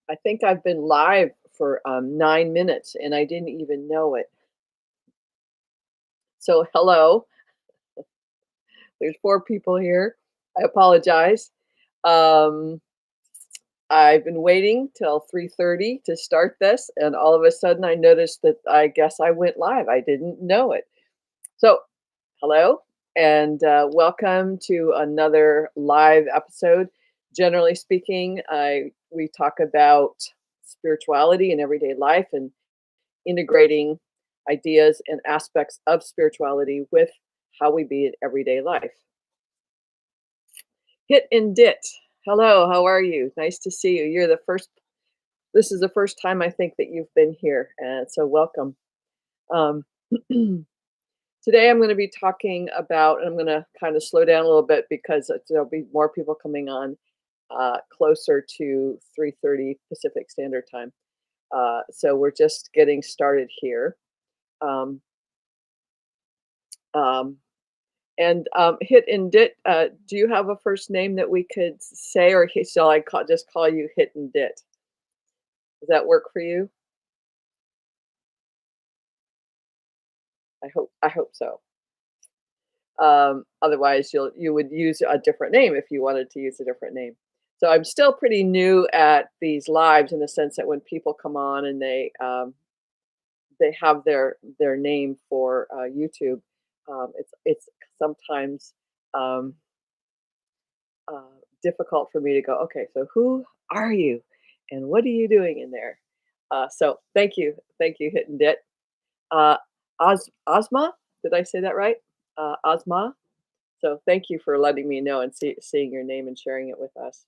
I think I've been live for 9 minutes and I didn't even know it. So, hello, there's four people here. I apologize. Um, I've been waiting till 3:30 to start this, and all of a sudden I noticed that I guess I went live. I didn't know it. So, hello, and welcome to another live episode. Generally speaking, we talk about spirituality in everyday life and integrating ideas and aspects of spirituality with how we be in everyday life. Hit and Dit. Hello, how are you? Nice to see you. This is the first time I think that you've been here, and so welcome. Um, Today I'm going to be talking about, and I'm going to kind of slow down a little bit because there'll be more people coming on closer to 3:30 Pacific Standard Time. So we're just getting started here. Um, um, And Hit and Dit, do you have a first name that we could say, or shall just call you Hit and Dit? Does that work for you? I hope so. Otherwise, you would use a different name if you wanted to use a different name. So I'm still pretty new at these lives in the sense that when people come on and they have their name for YouTube, it's sometimes um, uh, difficult for me to go, okay, so who are you and what are you doing in there? So thank you. Thank you, Hit and Dit. Uh, Asma, did I say that right? Asma. So thank you for letting me know and seeing your name and sharing it with us.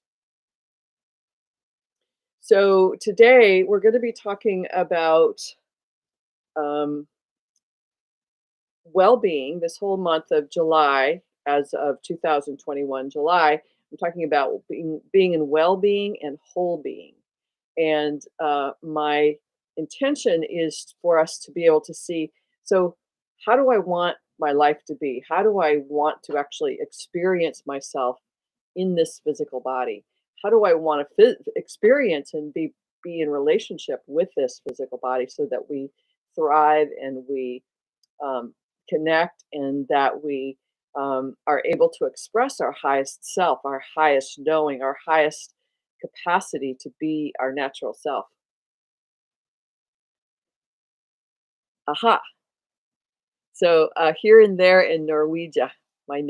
So today we're going to be talking about um, well-being this whole month of July, as of 2021 July. I'm talking about being in well-being and whole being. And my intention is for us to be able to see, so how do I want my life to be? How do I want to actually experience myself in this physical body? How do I want to experience and be in relationship with this physical body so that we thrive and we um, connect and that we are able to express our highest self, our highest knowing, our highest capacity to be our natural self. Aha. So here and there in Norwegia, my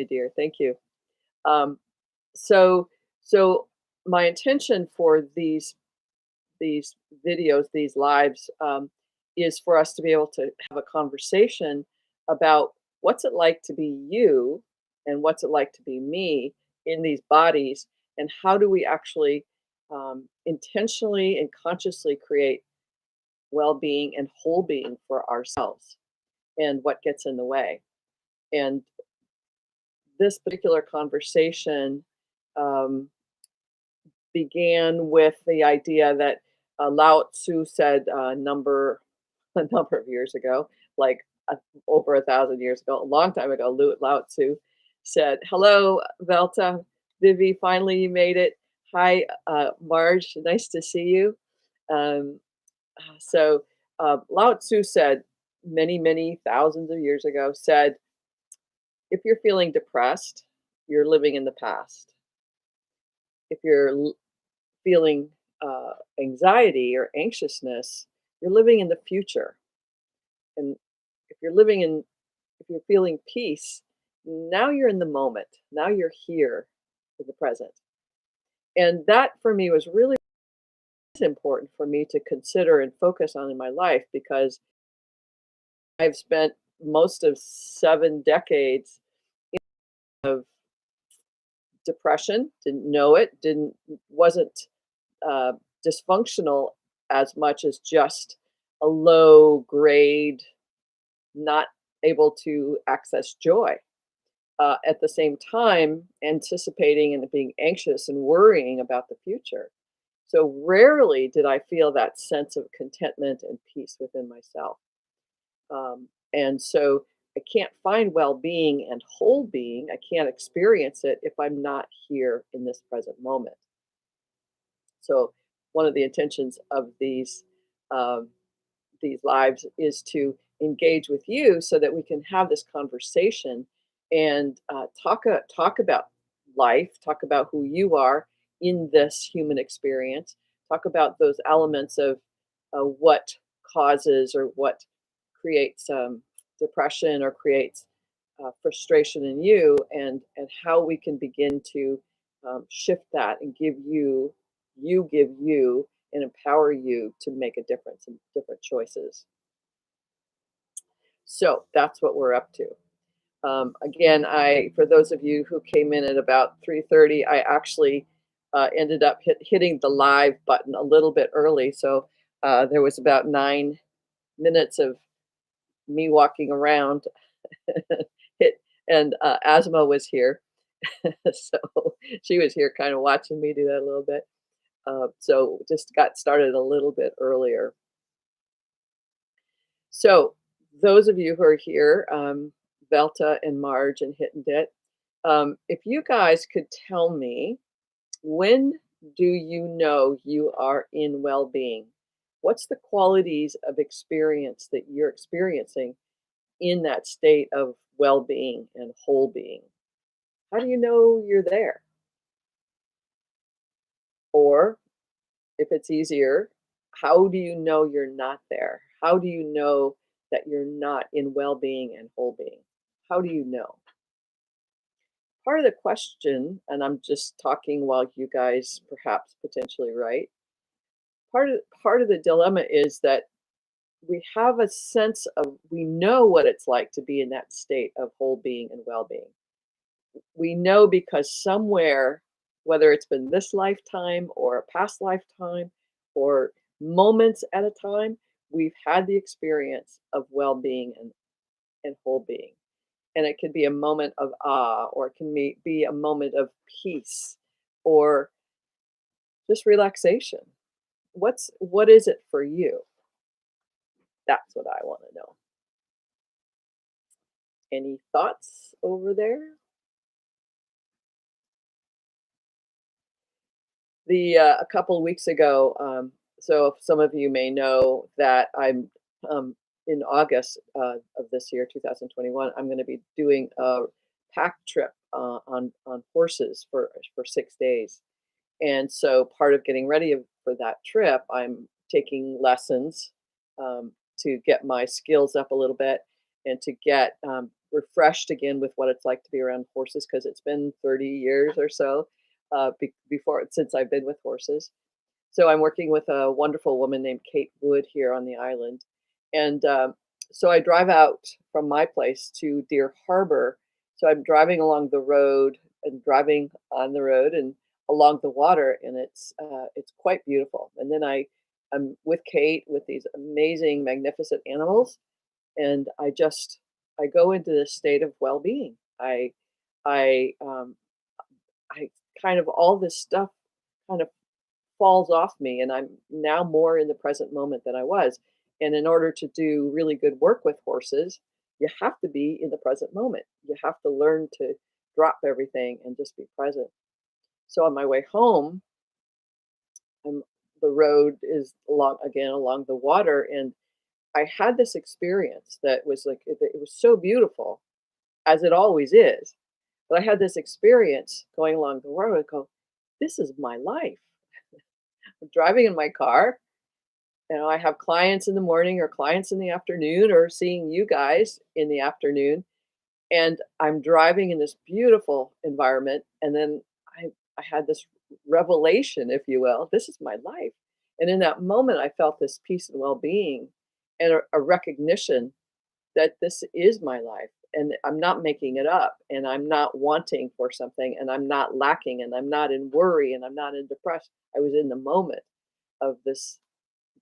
dear, thank you. Um, so so my intention for these videos, these lives, is for us to be able to have a conversation about what's it like to be you and what's it like to be me in these bodies, and how do we actually intentionally and consciously create well-being and whole being for ourselves, and what gets in the way. And this particular conversation um, began with the idea that Lao Tzu said a number of years ago, like over 1,000 years ago, a long time ago. Lao Tzu said, "Hello, Velta, Vivi. Finally, you made it. Hi, Marge. Nice to see you." Um, Lao Tzu said many thousands of years ago, said, "If you're feeling depressed, you're living in the past. If you're feeling anxiety or anxiousness, you're living in the future. And if you're living in, if you're feeling peace, now you're in the moment. Now you're here in the present." And that for me was really important for me to consider and focus on in my life, because I've spent most of 7 decades of depression, didn't know it, didn't wasn't uh, dysfunctional as much as just a low grade, not able to access joy. At the same time, anticipating and being anxious and worrying about the future. So rarely did I feel that sense of contentment and peace within myself. And so I can't find well being and whole being, I can't experience it if I'm not here in this present moment. So one of the intentions of um, these lives is to engage with you so that we can have this conversation and talk about life, talk about who you are in this human experience, talk about those elements of what causes or what creates depression or creates frustration in you, and how we can begin to shift that and give you and empower you to make a difference in different choices. So that's what we're up to. Again, I for those of you who came in at about 3:30, I actually ended up hitting the live button a little bit early, so there was about 9 minutes of me walking around. Hit and Asthma was here, so she was here, kind of watching me do that a little bit. So just got started a little bit earlier. So those of you who are here, Velta and Marge and Hit and Dit, if you guys could tell me, when do you know you are in well-being? What's the qualities of experience that you're experiencing in that state of well-being and whole being? How do you know you're there? Or if it's easier, how do you know you're not there? How do you know that you're not in well-being and whole being? How do you know? Part of the question, and I'm just talking while you guys perhaps potentially write, part of the dilemma is that we have a sense of, we know what it's like to be in that state of whole being and well-being. We know because somewhere, whether it's been this lifetime or a past lifetime or moments at a time, we've had the experience of well-being and whole being. And it could be a moment of awe, or it can be a moment of peace, or just relaxation. What is it for you? That's what I want to know. Any thoughts over there? A couple of weeks ago, so some of you may know that I'm um, in August of this year, 2021. I'm going to be doing a pack trip on horses for 6 days, and so part of getting ready for that trip, I'm taking lessons to get my skills up a little bit and to get refreshed again with what it's like to be around horses, because it's been 30 years or so before since I've been with horses. So I'm working with a wonderful woman named Kate Wood here on the island, and so I drive out from my place to Deer Harbor. So I'm driving along the road and driving on the road and along the water, and it's quite beautiful. And then I'm with Kate with these amazing, magnificent animals, and I go into this state of well-being. I I kind of all this stuff kind of falls off me, and I'm now more in the present moment than I was. And in order to do really good work with horses, you have to be in the present moment. You have to learn to drop everything and just be present. So on my way home, I'm the road is along the water, and I had this experience that was like it was so beautiful, as it always is. But I had this experience going along the road. I go, this is my life. I'm driving in my car. I have clients in the morning or clients in the afternoon or seeing you guys in the afternoon. And I'm driving in this beautiful environment. And then I had this revelation, if you will. This is my life. And in that moment, I felt this peace and well being and a recognition that this is my life, and I'm not making it up, and I'm not wanting for something, and I'm not lacking, and I'm not in worry, and I'm not in depression. I was in the moment of this,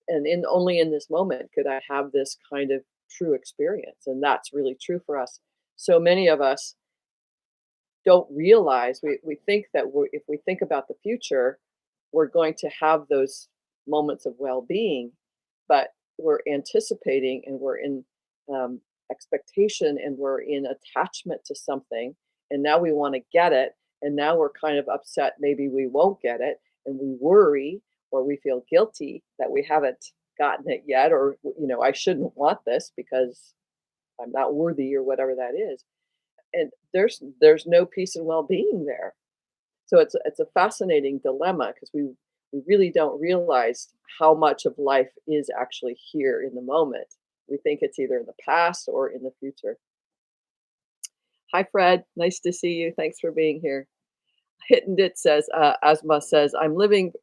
and in only in this moment could I have this kind of true experience, and that's really true for us. So many of us don't realize, we think that if we think about the future, we're going to have those moments of well-being, but we're anticipating, and we're in um, expectation, and we're in attachment to something, and now we want to get it, and now we're kind of upset maybe we won't get it, and we worry, or we feel guilty that we haven't gotten it yet, or, I shouldn't want this because I'm not worthy or whatever that is. And there's no peace and well-being there. So it's a fascinating dilemma because we really don't realize how much of life is actually here in the moment. We think it's either in the past or in the future. Hi, Fred. Nice to see you. Thanks for being here. Hidden Dit says, Asma says, when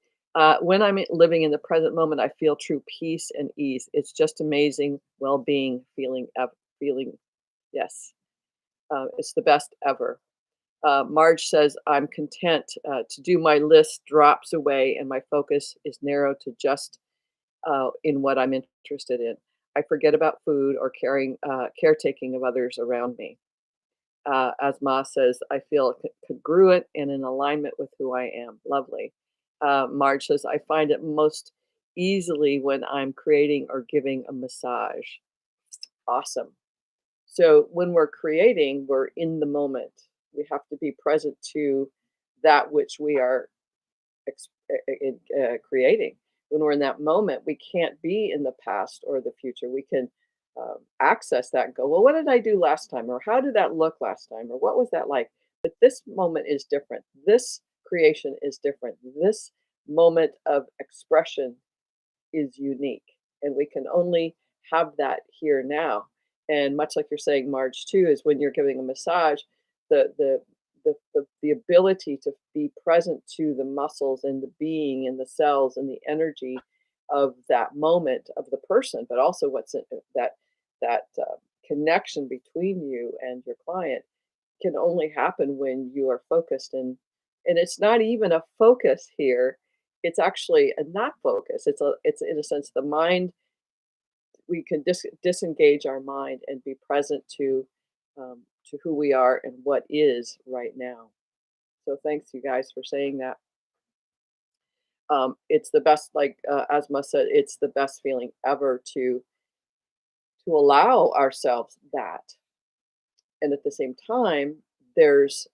living in the present moment, I feel true peace and ease. It's just amazing well-being feeling. Yes, it's the best ever. Marge says, I'm content to do my list drops away and my focus is narrowed to just in what I'm interested in. I forget about food or caretaking of others around me. As Ma says, I feel congruent and in alignment with who I am. Lovely. Marge says, I find it most easily when I'm creating or giving a massage. Awesome. So when we're creating, we're in the moment. We have to be present to that which we are creating. When we're in that moment, we can't be in the past or the future. We can access that and go, well, what did I do last time? Or how did that look last time? Or what was that like? But this moment is different. This creation is different. This moment of expression is unique. And we can only have that here now. And much like you're saying, Marge, too, is when you're giving a massage, the ability to be present to the muscles and the being and the cells and the energy of that moment of the person, but also what's in that connection between you and your client can only happen when you are focused, and it's not even a focus here, it's actually a not focus. It's in a sense the mind. We can disengage our mind and be present to who we are and what is right now. So thanks you guys for saying that. It's the best, like Asma said, it's the best feeling ever to allow ourselves that. And at the same time, there's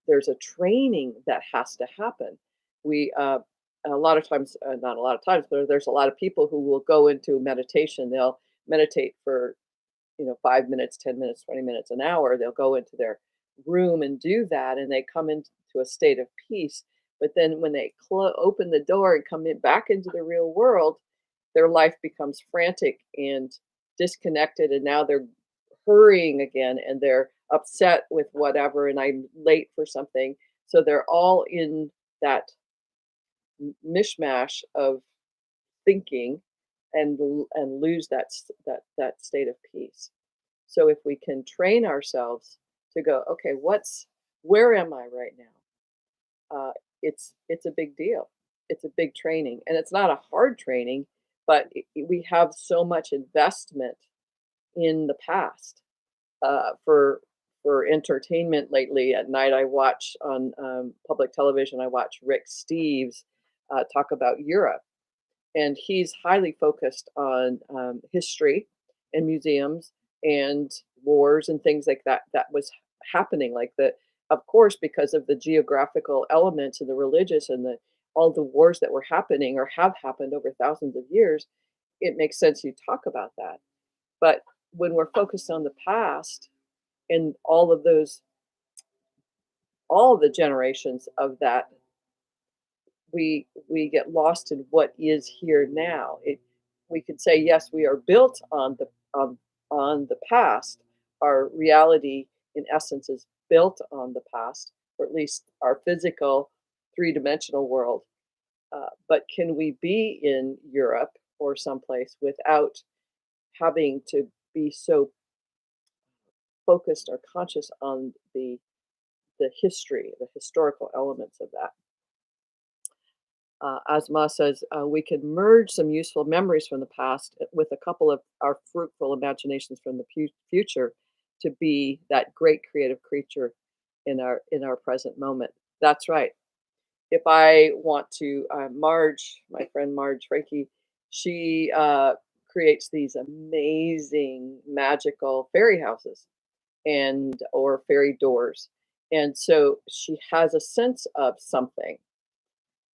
there's a training that has to happen. We a lot of times, not a lot of times, but there's a lot of people who will go into meditation. They'll meditate for 5 minutes, 10 minutes, 20 minutes, an hour. They'll go into their room and do that, and they come into a state of peace. But then when they open the door and come back into the real world, their life becomes frantic and disconnected, and now they're hurrying again and they're upset with whatever, and I'm late for something. So they're all in that mishmash of thinking and lose that state of peace. So if we can train ourselves to go, okay, where am I right now? It's a big deal. It's a big training, and it's not a hard training, but we have so much investment in the past. For entertainment lately at night, I watch on public television. I watch Rick Steves talk about Europe, and he's highly focused on history and museums and wars and things like that that was happening, like the of course because of the geographical elements and the religious and the all the wars that were happening or have happened over thousands of years. It makes sense you talk about that. But when we're focused on the past and all the generations of that, we get lost in what is here now. We could say yes, we are built on the past. Our reality, in essence, is built on the past, or at least our physical, three-dimensional world. But can we be in Europe or someplace without having to be so focused or conscious on the history, the historical elements of that? Asma says, we can merge some useful memories from the past with a couple of our fruitful imaginations from the future to be that great creative creature in our present moment. That's right. If I want to, Marge, my friend Marge Frankie, she creates these amazing magical fairy houses and or fairy doors. And so she has a sense of something.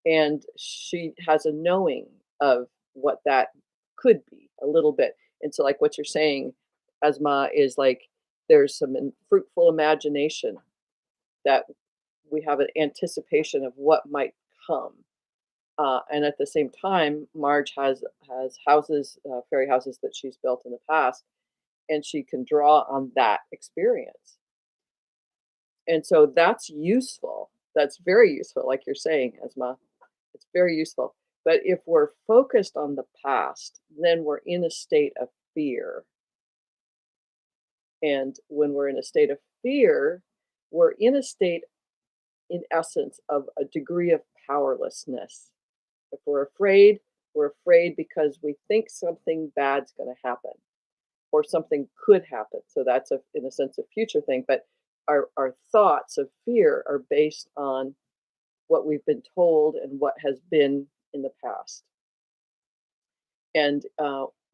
and she has a knowing of what that could be a little bit. And so, like what you're saying, asthma is like there's some fruitful imagination that we have an anticipation of what might come. And at the same time, Marge has houses, fairy houses that she's built in the past, and she can draw on that experience. And so that's useful. That's very useful, like you're saying, Esma. It's very useful. But if we're focused on the past, then we're in a state of fear. And when we're in a state of fear, we're in a state, in essence, of a degree of powerlessness. If we're afraid because we think something bad's going to happen or something could happen. So that's a, in a sense, a future thing. But our thoughts of fear are based on what we've been told and what has been in the past. And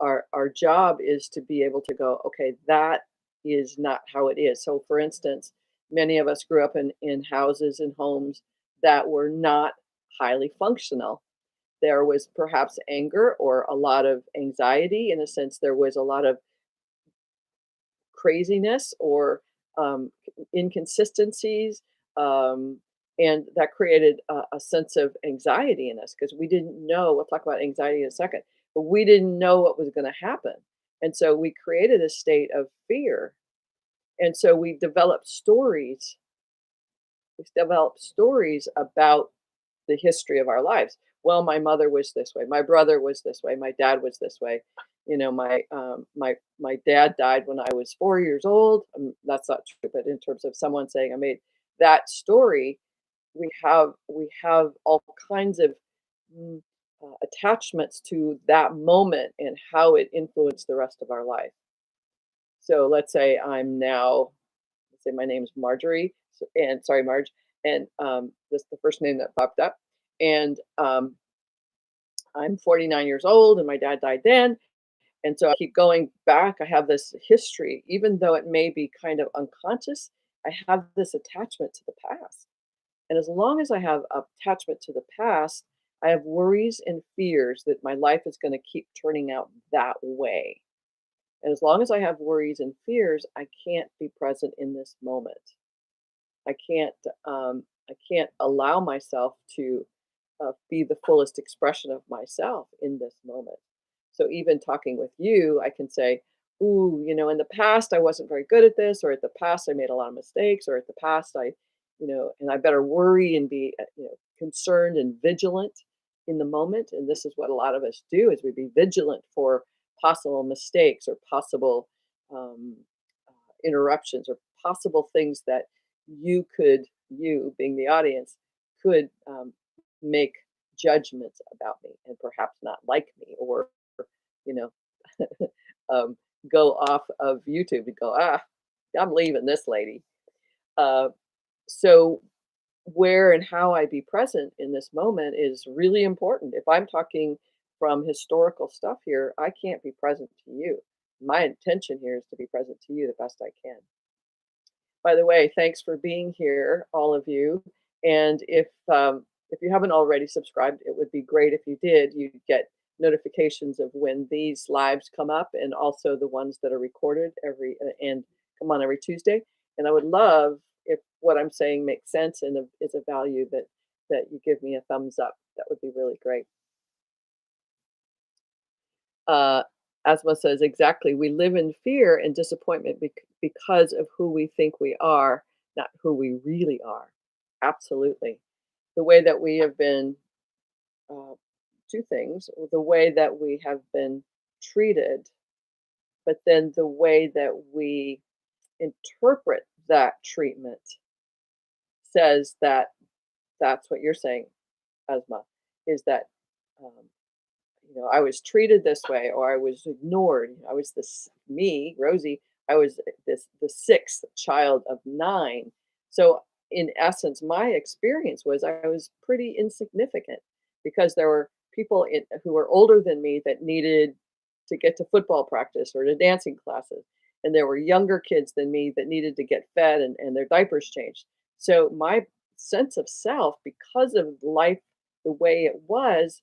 our job is to be able to go, okay, that is not how it is. So, for instance, many of us grew up in houses and homes that were not highly functional. There was perhaps anger or a lot of anxiety. In a sense, there was a lot of craziness or inconsistencies. And that created a sense of anxiety in us because we didn't know. We'll talk about anxiety in a second, but we didn't know what was going to happen. And so we created a state of fear. And so we developed stories about the history of our lives. Well, my mother was this way, my brother was this way, my dad was this way. You know, my dad died when I was 4 years old. That's not true, but in terms of someone saying I made that story, we have all kinds of mm, attachments to that moment and how it influenced the rest of our life. So let's say I'm now, let's say my name's Marjorie, and sorry, Marge, and this is the first name that popped up, and I'm 49 years old, and my dad died then, and so I keep going back. I have this history, even though it may be kind of unconscious. I have this attachment to the past, and as long as I have attachment to the past, I have worries and fears that my life is going to keep turning out that way. And as long as I have worries and fears, I can't be present in this moment. I can't I can't allow myself to be the fullest expression of myself in this moment. So even talking with you, I can say, "Ooh, you know, in the past I wasn't very good at this, or at the past I made a lot of mistakes, or at the past I, you know, and I better worry and be, concerned and vigilant in the moment." And this is what a lot of us do: is we be vigilant for possible mistakes or possible um, interruptions or possible things that you being the audience, could make judgments about me and perhaps not like me or, you know, um, go off of YouTube and go, I'm leaving this lady. Uh, so, where and how I be present in this moment is really important. If I'm talking from historical stuff here, I can't be present to you. My intention here is to be present to you the best I can. By the way, thanks for being here, all of you. And if you haven't already subscribed, it would be great if you did. You'd get notifications of when these lives come up, and also the ones that are recorded and come on every Tuesday. And I would love if what I'm saying makes sense and is a value that you give me a thumbs up. That would be really great. Uh, Asma says, exactly. We live in fear and disappointment because of who we think we are, not who we really are. Absolutely. The way that we have been, uh, two things, the way that we have been treated, but then the way that we interpret that treatment says that that's what you're saying, Asma, is that um, I was treated this way or I was ignored. I was this me, Rosie, I was the sixth child of nine. So in essence, my experience was I was pretty insignificant because there were people who were older than me that needed to get to football practice or to dancing classes. And there were younger kids than me that needed to get fed and their diapers changed. So my sense of self, because of life the way it was,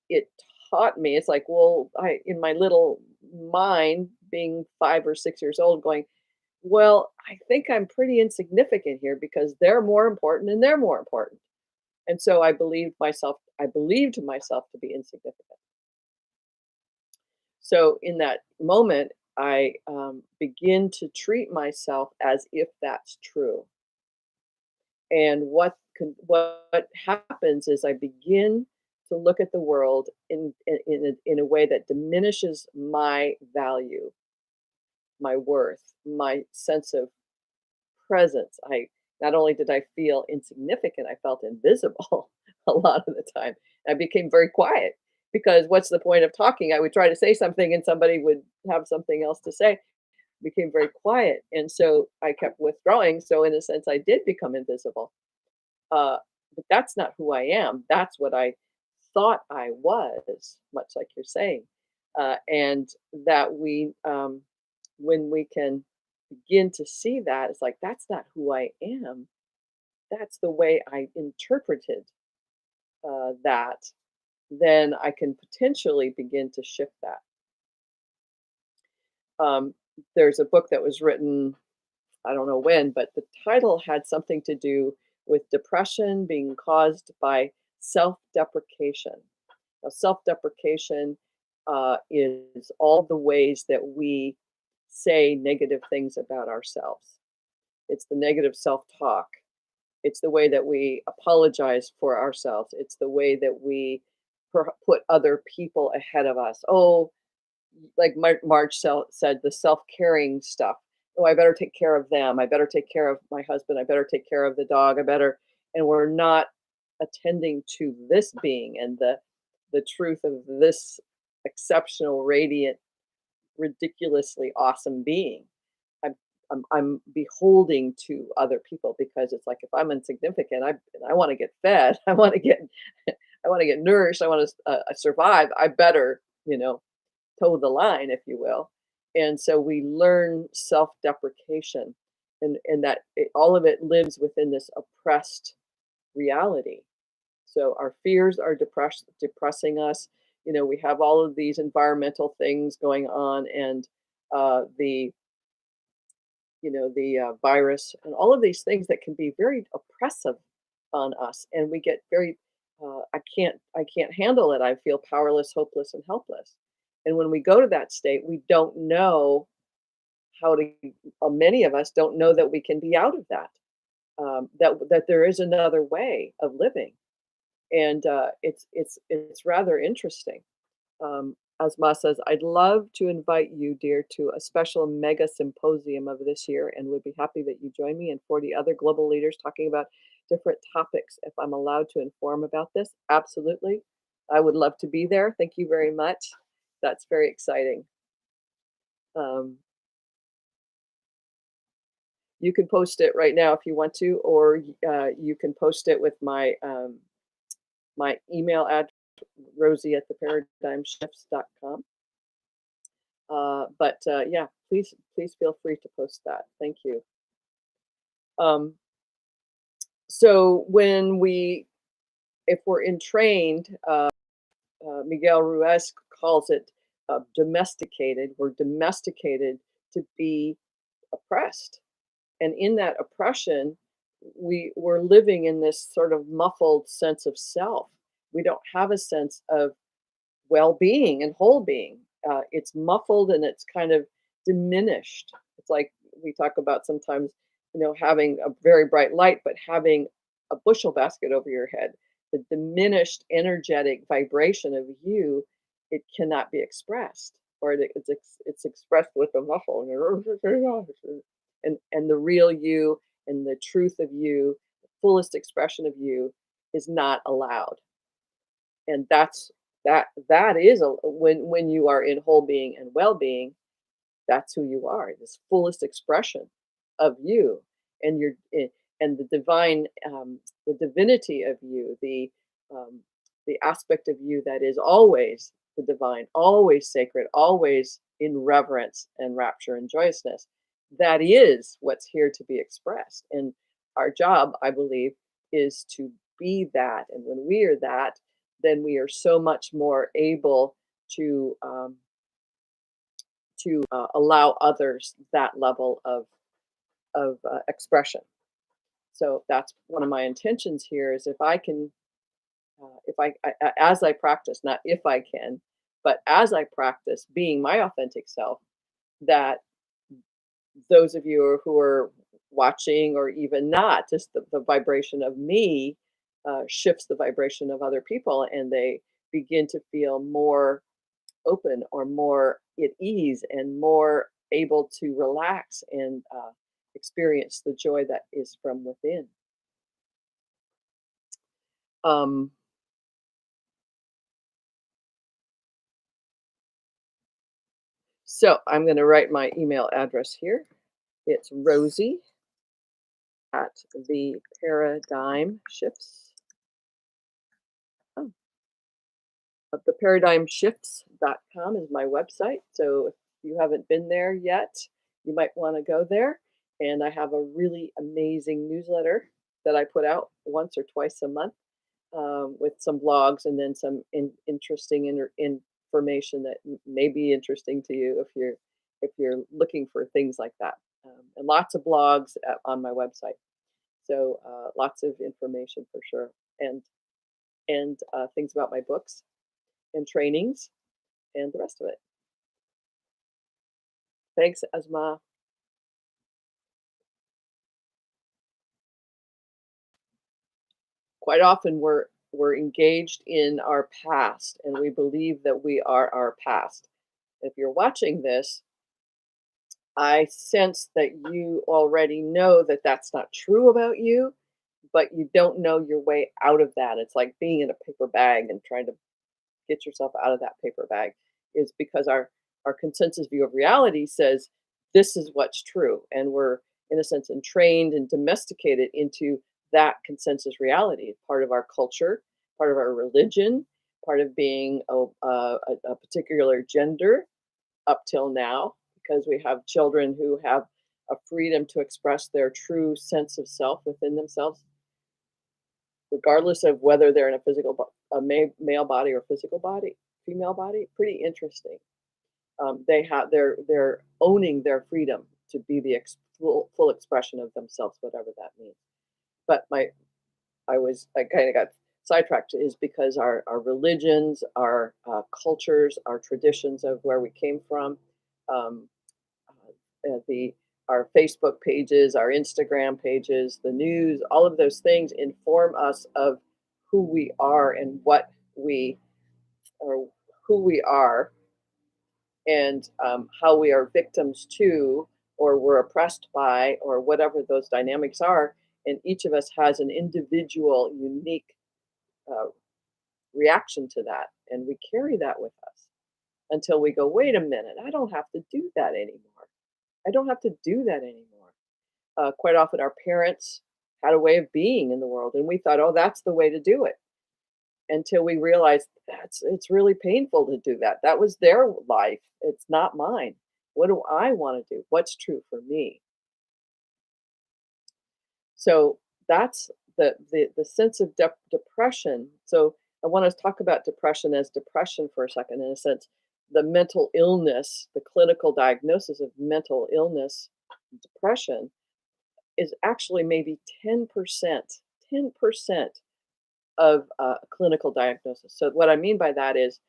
it taught me. It's like, well, I in my little mind, being 5 or 6 years old, going, well, I think I'm pretty insignificant here because they're more important and they're more important. And so I believed myself to be insignificant. So in that moment, I begin to treat myself as if that's true. And what happens is I begin to look at the world in a way that diminishes my value, my worth, my sense of presence. I not only did I feel insignificant, I felt invisible a lot of the time. I became very quiet because what's the point of talking? I would try to say something and somebody would have something else to say. Became very quiet, and so I kept withdrawing. So in a sense, I did become invisible. Uh, but that's not who I am. That's what I thought I was, much like you're saying. And that when we can begin to see that, it's like, that's not who I am. That's the way I interpreted that. Then I can potentially begin to shift that. Um, there's a book that was written, I don't know when, but the title had something to do with depression being caused by self-deprecation. Now, self-deprecation is all the ways that we say negative things about ourselves. It's the negative self-talk. It's the way that we apologize for ourselves. It's the way that we put other people ahead of us. Oh, like Marge said, the self-caring stuff. Oh, I better take care of them. I better take care of my husband. I better take care of the dog. I better, and we're not attending to this being and the truth of this exceptional, radiant, ridiculously awesome being. I'm beholding to other people because it's like if I'm insignificant, I want to get fed. I want to get I want to get nourished. I want to survive. I better, toe the line, if you will. And so we learn self-deprecation, and that all of it lives within this oppressed reality. So our fears are depressing us. We have all of these environmental things going on, and the virus, and all of these things that can be very oppressive on us, and we get very I can't handle it. I feel powerless, hopeless, and helpless. And when we go to that state, we don't know how to. Many of us don't know that we can be out of that. That there is another way of living, and it's rather interesting. Asma says, I'd love to invite you, dear, to a special mega symposium of this year and would be happy that you join me and 40 other global leaders talking about different topics. If I'm allowed to inform about this, absolutely. I would love to be there. Thank you very much. That's very exciting. Um, you can post it right now if you want to, or you can post it with my email address, Rosie at theparadigmshifts.com. But yeah, please feel free to post that. Thank you. Um, so if we're entrained, Miguel Ruiz calls it domesticated. We're domesticated to be oppressed, and in that oppression, we're living in this sort of muffled sense of self. We don't have a sense of well-being and whole being. It's muffled and it's kind of diminished. It's like we talk about sometimes, having a very bright light, but having a bushel basket over your head. The diminished energetic vibration of you, it cannot be expressed, or it's expressed with a muffle, and the real you and the truth of you, the fullest expression of you, is not allowed. And that is when you are in whole being and well-being, that's who you are, this fullest expression of you, and and the divine, the divinity of you, um, the aspect of you that is always the divine, always sacred, always in reverence and rapture and joyousness. That is what's here to be expressed, and our job, I believe, is to be that. And when we are that, then we are so much more able to allow others that level of expression. So that's one of my intentions here is if I can, if as I practice, not if I can, but as I practice being my authentic self, that those of you who are watching or even not, just the vibration of me shifts the vibration of other people and they begin to feel more open or more at ease and more able to relax and experience the joy that is from within. Um, so I'm going to write my email address here. It's Rosie at the paradigm shifts. Oh, theparadigmshifts.com is my website. So if you haven't been there yet, you might want to go there. And I have a really amazing newsletter that I put out once or twice a month with some blogs and then some interesting information that may be interesting to you if you're looking for things like that. And lots of blogs on my website. So lots of information for sure, and things about my books and trainings and the rest of it. Thanks, Asma. Quite often we're engaged in our past and we believe that we are our past. If you're watching this, I sense that you already know that that's not true about you, but you don't know your way out of that. It's like being in a paper bag and trying to get yourself out of that paper bag is because our consensus view of reality says this is what's true and we're in a sense entrained and domesticated into that consensus reality, part of our culture, part of our religion, part of being a particular gender up till now because we have children who have a freedom to express their true sense of self within themselves regardless of whether they're in a male body or physical body, female body. Pretty interesting. They're owning their freedom to be the full expression of themselves, whatever that means. But I kind of got sidetracked is because our religions, our cultures, our traditions of where we came from, um, the our Facebook pages, our Instagram pages, the news, all of those things inform us of who we are and what we or who we are and how we are victims to or we're oppressed by or whatever those dynamics are. And each of us has an individual, unique uh, reaction to that. And we carry that with us until we go, wait a minute, I don't have to do that anymore. I don't have to do that anymore. Quite often, our parents had a way of being in the world, and we thought, oh, that's the way to do it until we realized it's really painful to do that. That was their life. It's not mine. What do I want to do? What's true for me? So that's the sense of depression. So I want to talk about depression as depression for a second, in a sense, the mental illness, the clinical diagnosis of mental illness, depression is actually maybe 10% of a clinical diagnosis. So what I mean by that is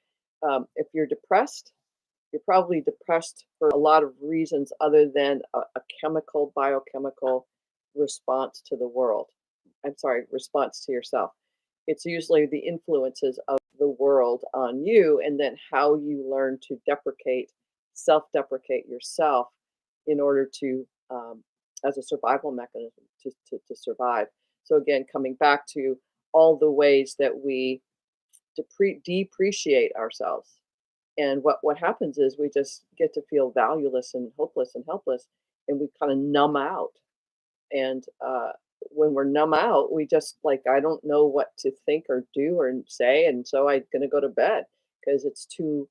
if you're depressed, you're probably depressed for a lot of reasons other than a chemical, biochemical response to the world. I'm sorry, response to yourself. It's usually the influences of the world on you and then how you learn to self-deprecate yourself in order to, as a survival mechanism to survive. So again, coming back to all the ways that we depreciate ourselves. And what happens is we just get to feel valueless and hopeless and helpless, and we kind of numb out. And when we're numb out, we just like I don't know what to think or do or say, and so I'm gonna go to bed because it's too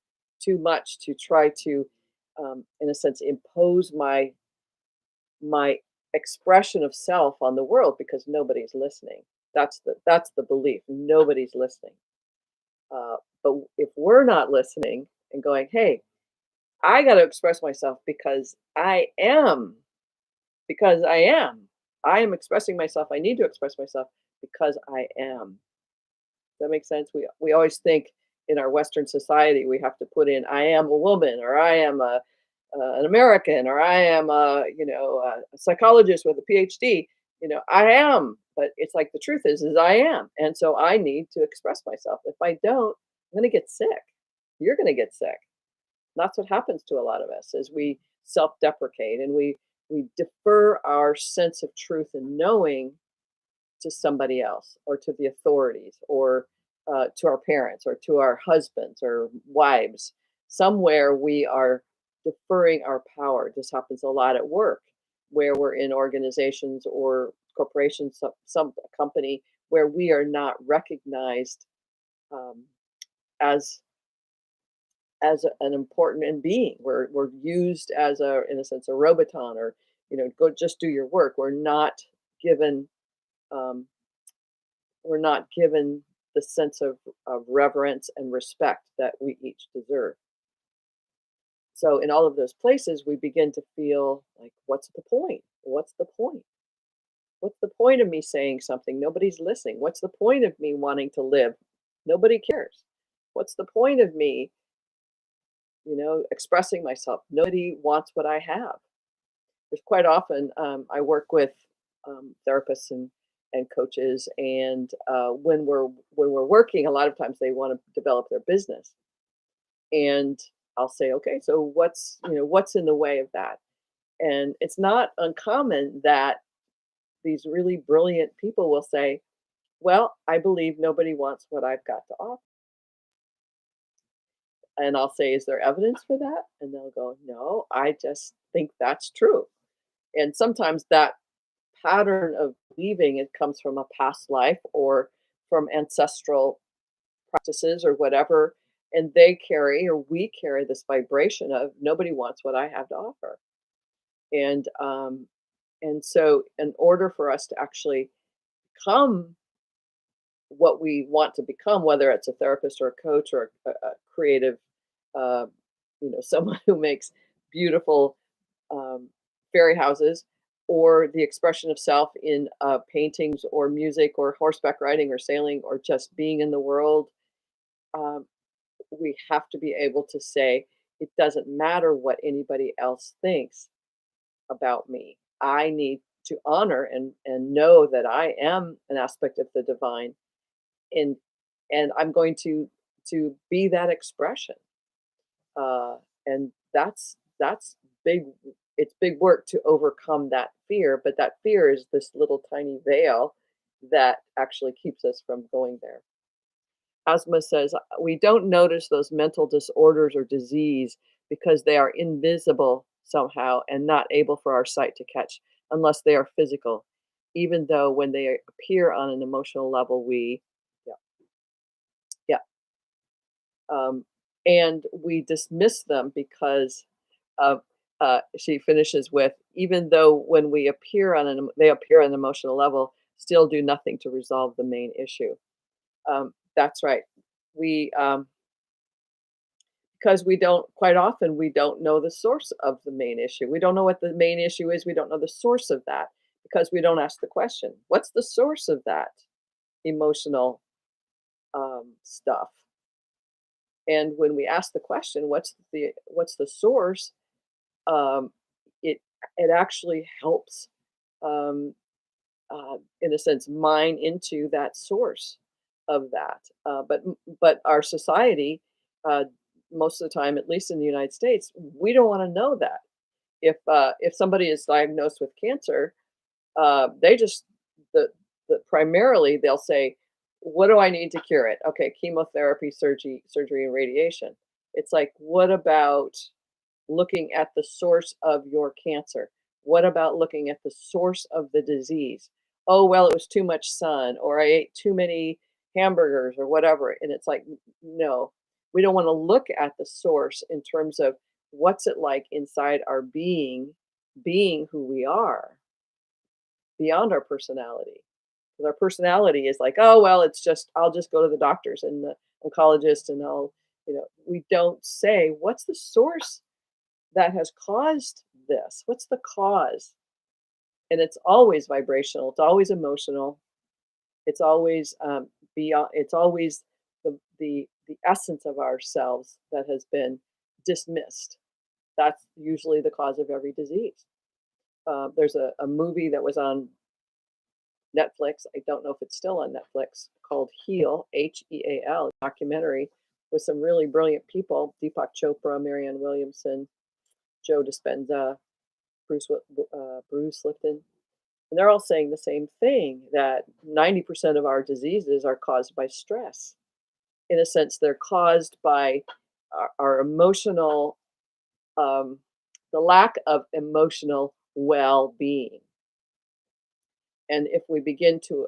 much to try to, in a sense, impose my expression of self on the world because nobody's listening. That's the belief. Nobody's listening. But if we're not listening and going, "Hey, I got to express myself because I am. I am expressing myself. I need to express myself because I am." Does that make sense? We always think in our Western society we have to put in "I am a woman" or "I am an American" or "I am a psychologist with a PhD." I am, but it's like the truth is I am, and so I need to express myself. If I don't, I'm going to get sick. You're going to get sick. That's what happens to a lot of us is we self-deprecate and we defer our sense of truth and knowing to somebody else or to the authorities or to our parents or to our husbands or wives. Somewhere we are deferring our power. This happens a lot at work where we're in organizations or corporations, some company where we are not recognized um, as an important and being. We're used as in a sense, a roboton, or go just do your work. Given um, we're not given the sense of reverence and respect that we each deserve. So in all of those places, we begin to feel like, what's the point? What's the point? What's the point of me saying something? Nobody's listening. What's the point of me wanting to live? Nobody cares. What's the point of me, expressing myself? Nobody wants what I have. There's quite often I work with therapists and coaches, and when we're working, a lot of times they want to develop their business, and I'll say, okay, so what's in the way of that? And it's not uncommon that these really brilliant people will say, well, I believe nobody wants what I've got to offer. And I'll say, is there evidence for that? And they'll go, no, I just think that's true. And sometimes that pattern of believing it comes from a past life or from ancestral practices or whatever, and they carry or we carry this vibration of nobody wants what I have to offer. And so in order for us to actually become what we want to become, whether it's a therapist or a coach or a creative, uh, someone who makes beautiful um, fairy houses, or the expression of self in paintings or music or horseback riding or sailing or just being in the world, um, we have to be able to say, it doesn't matter what anybody else thinks about me. I need to honor and know that I am an aspect of the divine, and I'm going to be that expression. And that's big. It's big work to overcome that fear, but that fear is this little tiny veil that actually keeps us from going there. Asthma says, we don't notice those mental disorders or disease because they are invisible somehow and not able for our sight to catch unless they are physical, even though when they appear on an emotional level, yeah, yeah, um, and we dismiss them because of, she finishes with, even though when they appear on an emotional level, still do nothing to resolve the main issue. That's right. We, because we don't quite often we don't know the source of the main issue. We don't know what the main issue is. We don't know the source of that because we don't ask the question. What's the source of that emotional stuff? And when we ask the question, what's the source? Um, it it actually helps, um, in a sense, mine into that source of that. But our society, uh, most of the time, at least in the United States, we don't want to know that. If somebody is diagnosed with cancer, they just the primarily they'll say, "What do I need to cure it?" Okay, chemotherapy, surgery, and radiation. It's like, what about looking at the source of your cancer? What about looking at the source of the disease? Oh, well, it was too much sun, or I ate too many hamburgers, or whatever. And it's like, no, we don't want to look at the source in terms of what's it like inside our being who we are beyond our personality. 'Cause our personality is like, "Oh, well, it's just I'll just go to the doctors and the oncologist and we don't say, "What's the source that has caused this? What's the cause?" And it's always vibrational, it's always emotional, it's always, beyond it's always the essence of ourselves that has been dismissed. That's usually the cause of every disease. There's a movie that was on Netflix. I don't know if it's still on Netflix, called Heal, Heal, documentary with some really brilliant people, Deepak Chopra, Marianne Williamson, Joe Dispenza, Bruce Lipton. And they're all saying the same thing, that 90% of our diseases are caused by stress. In a sense, they're caused by our emotional, um, the lack of emotional well being. And if we begin to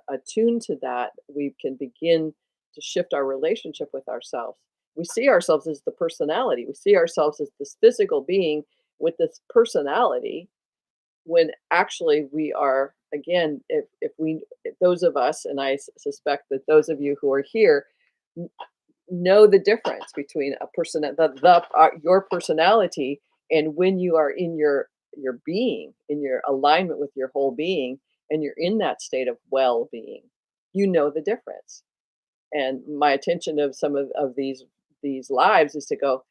attune to that, we can begin to shift our relationship with ourselves. We see ourselves as the personality, we see ourselves as this physical being with this personality, when actually we are, again, if those of us, and I suspect that those of you who are here know the difference between a person your personality, and when you are in your being, in your alignment with your whole being, and you're in that state of well-being, you know the difference. And my attention of some of these lives is to go,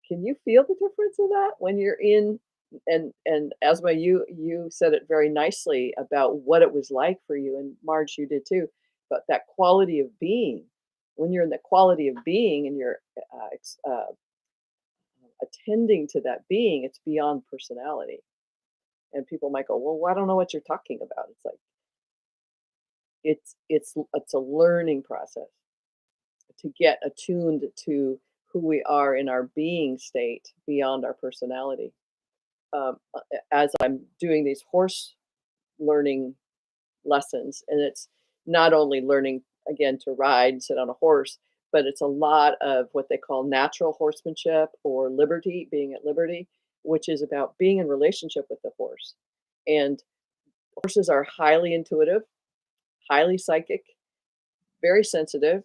can you feel the difference of that when you're in, and Asma, you said it very nicely about what it was like for you, and Marge, you did too, but that quality of being, when you're in the quality of being and you're attending to that being, it's beyond personality. And people might go, well, I don't know what you're talking about. It's like it's a learning process to get attuned to who we are in our being state beyond our personality. As I'm doing these horse learning lessons, and it's not only learning, again, to ride and sit on a horse, but it's a lot of what they call natural horsemanship, or liberty, being at liberty, which is about being in relationship with the horse. And horses are highly intuitive, highly psychic, very sensitive,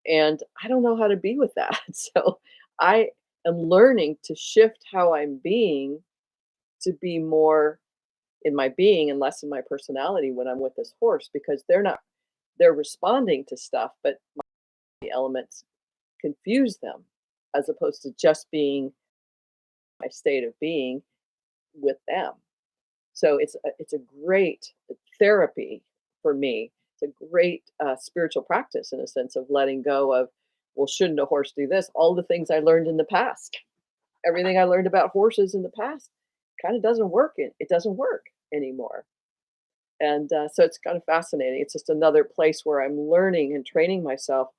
and I don't know how to be with that. So I am learning to shift how I'm being, to be more in my being and less in my personality when I'm with this horse, because they're responding to stuff, but the elements confuse them, as opposed to just being my state of being with them. So it's a great therapy for me. It's a great spiritual practice, in a sense of letting go of, well, shouldn't a horse do this? All the things I learned in the past, everything I learned about horses in the past, kind of doesn't work. It doesn't work anymore. And so it's kind of fascinating. It's just another place where I'm learning and training myself